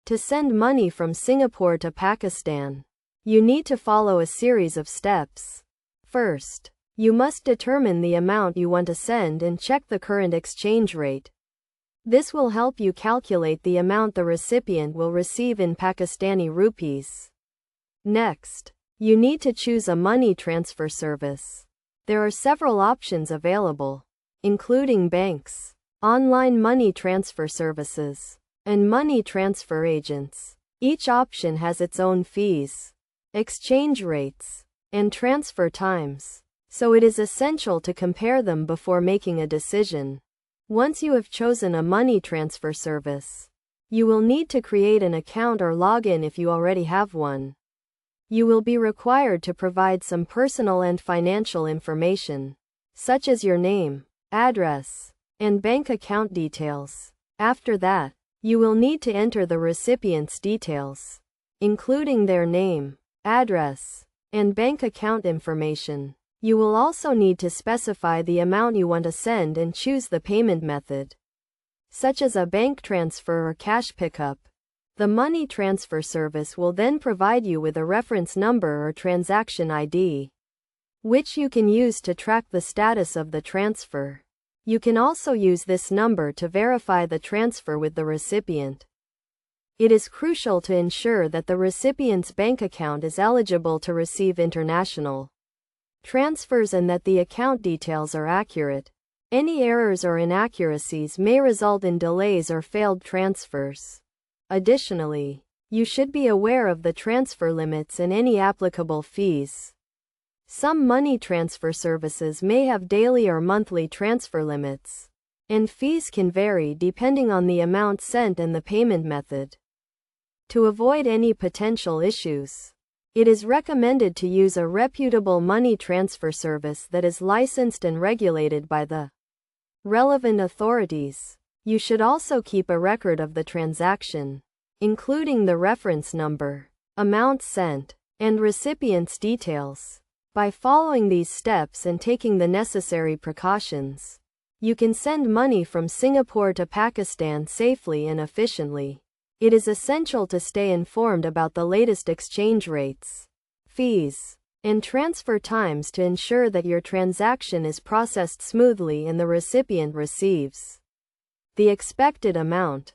To send money from Singapore to Pakistan, you need to follow a series of steps. First, you must determine the amount you want to send and check the current exchange rate. This will help you calculate the amount the recipient will receive in Pakistani rupees. Next, you need to choose a money transfer service. There are several options available, including banks, online money transfer services, and money transfer agents. Each option has its own fees, exchange rates, and transfer times, so it is essential to compare them before making a decision. Once you have chosen a money transfer service, you will need to create an account or login if you already have one. You will be required to provide some personal and financial information, such as your name, address, and bank account details. After that, you will need to enter the recipient's details, including their name, address, and bank account information. You will also need to specify the amount you want to send and choose the payment method, such as a bank transfer or cash pickup. The money transfer service will then provide you with a reference number or transaction ID, which you can use to track the status of the transfer. You can also use this number to verify the transfer with the recipient. It is crucial to ensure that the recipient's bank account is eligible to receive international transfers and that the account details are accurate. Any errors or inaccuracies may result in delays or failed transfers. Additionally, you should be aware of the transfer limits and any applicable fees. Some money transfer services may have daily or monthly transfer limits, and fees can vary depending on the amount sent and the payment method. To avoid any potential issues, it is recommended to use a reputable money transfer service that is licensed and regulated by the relevant authorities. You should also keep a record of the transaction, including the reference number, amount sent, and recipient's details. By following these steps and taking the necessary precautions, you can send money from Singapore to Pakistan safely and efficiently. It is essential to stay informed about the latest exchange rates, fees, and transfer times to ensure that your transaction is processed smoothly and the recipient receives the expected amount.